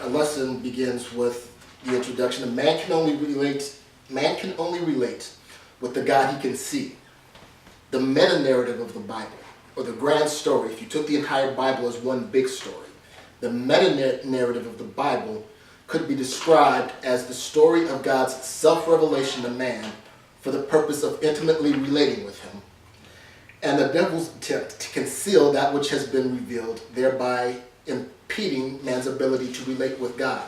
Our lesson begins with the introduction of man can only relate with the God he can see. The meta-narrative of the Bible, or the grand story, if you took the entire Bible as one big story, the meta-narrative of the Bible could be described as the story of God's self-revelation to man for the purpose of intimately relating with him, and the devil's attempt to conceal that which has been revealed, thereby impeding man's ability to relate with God.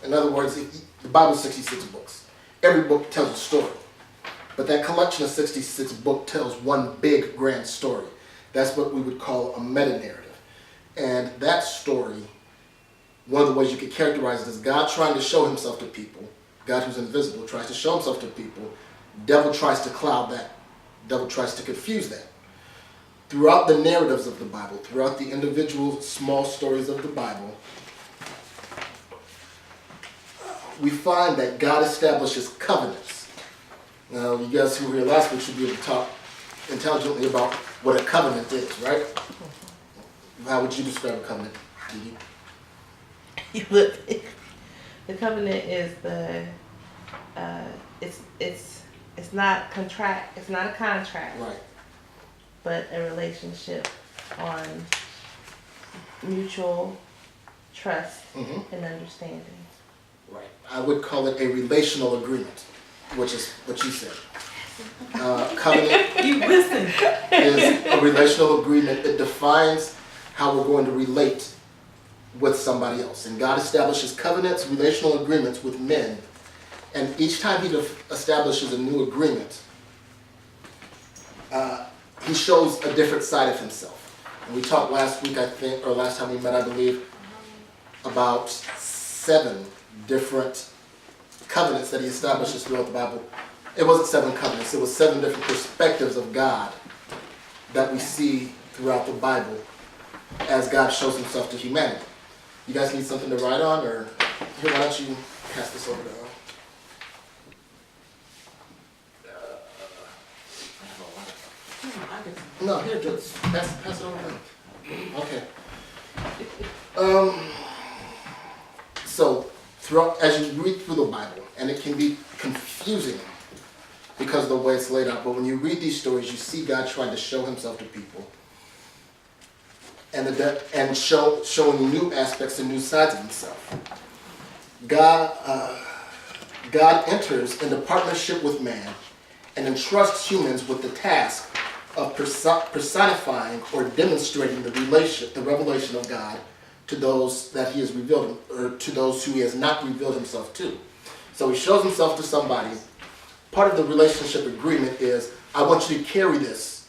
In other words, the Bible is 66 books. Every book tells a story. But that collection of 66 books tells one big grand story. That's what we would call a meta-narrative. And that story, one of the ways you could characterize it is God trying to show himself to people. God who's invisible tries to show himself to people. Devil tries to cloud that. Devil tries to confuse that. Throughout the narratives of the Bible, throughout the individual small stories of the Bible, we find that God establishes covenants. Now, you guys who were here last week should be able to talk intelligently about what a covenant is, right? How would you describe a covenant? The covenant is it's not a contract, Right. but a relationship on mutual trust and understanding. Right. I would call it a relational agreement, which is what you said. Covenant You listen. is a relational agreement. It defines how we're going to relate with somebody else. And God establishes covenants, relational agreements with men. And each time he establishes a new agreement, he shows a different side of himself. And we talked last week, I think, or last time we met, I believe, about 7 different covenants that he establishes throughout the Bible. It wasn't 7 covenants, it was 7 different perspectives of God that we see throughout the Bible as God shows himself to humanity. You guys need something to write on, or here, why don't you pass this over to No, here, just pass it over. Okay. So, as you read through the Bible, and it can be confusing because of the way it's laid out, but when you read these stories, you see God trying to show himself to people, and showing new aspects and new sides of himself. God enters into partnership with man and entrusts humans with the task of personifying or demonstrating the revelation of God to those that he has revealed, or to those who he has not revealed himself to. So he shows himself to somebody. Part of the relationship agreement is, I want you to carry this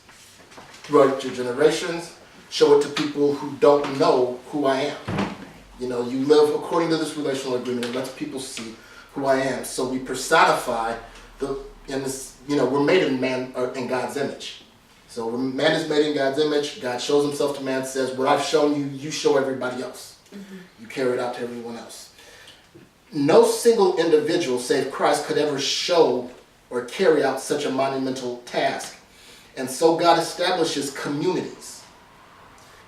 throughout your generations, show it to people who don't know who I am. You know, you live according to this relational agreement. It lets people see who I am. So we personify we're made in man, or in God's image. So when man is made in God's image, God shows himself to man, says, what I've shown you, you show everybody else. You carry it out to everyone else. No single individual, save Christ, could ever show or carry out such a monumental task. And so God establishes communities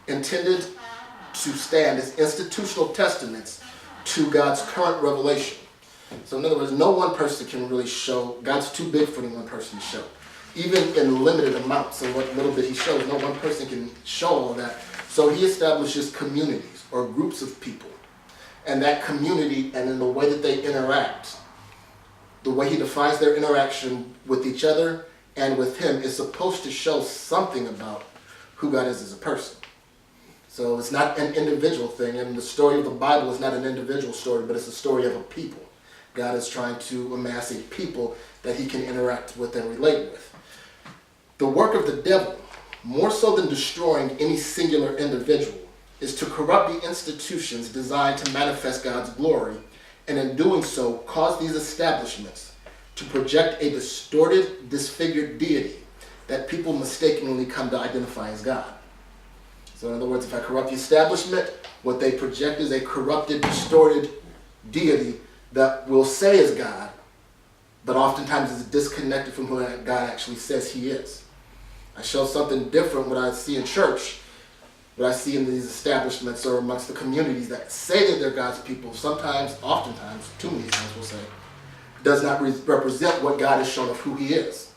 intended to stand as institutional testaments to God's current revelation. So in other words, no one person can really show. God's too big for any one person to show. Even in limited amounts of what little bit he shows, no one person can show all of that. So he establishes communities or groups of people. And that community, and in the way that they interact, the way he defines their interaction with each other and with him, is supposed to show something about who God is as a person. So it's not an individual thing, and the story of the Bible is not an individual story, but it's a story of a people. God is trying to amass a people that he can interact with and relate with. The work of the devil, more so than destroying any singular individual, is to corrupt the institutions designed to manifest God's glory, and in doing so, cause these establishments to project a distorted, disfigured deity that people mistakenly come to identify as God. So in other words, if I corrupt the establishment, what they project is a corrupted, distorted deity that will say is God, but oftentimes is disconnected from who God actually says he is. I show something different when I see in church. what I see in these establishments or amongst the communities that say that they're God's people, sometimes, oftentimes, too many times we'll say, does not represent what God has shown of who he is.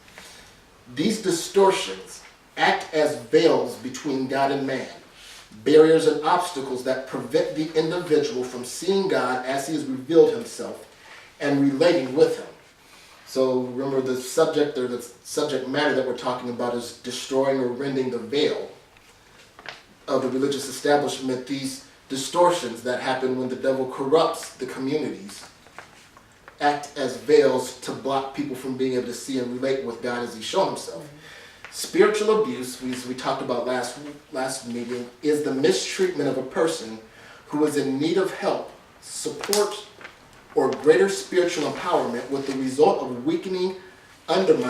These distortions act as veils between God and man, barriers and obstacles that prevent the individual from seeing God as he has revealed himself and relating with him. So remember, the subject or the subject matter that we're talking about is destroying or rending the veil of the religious establishment. These distortions that happen when the devil corrupts the communities act as veils to block people from being able to see and relate with God as he's shown himself. Spiritual abuse, as we talked about last meeting, is the mistreatment of a person who is in need of help, support, or greater spiritual empowerment with the result of weakening, undermining,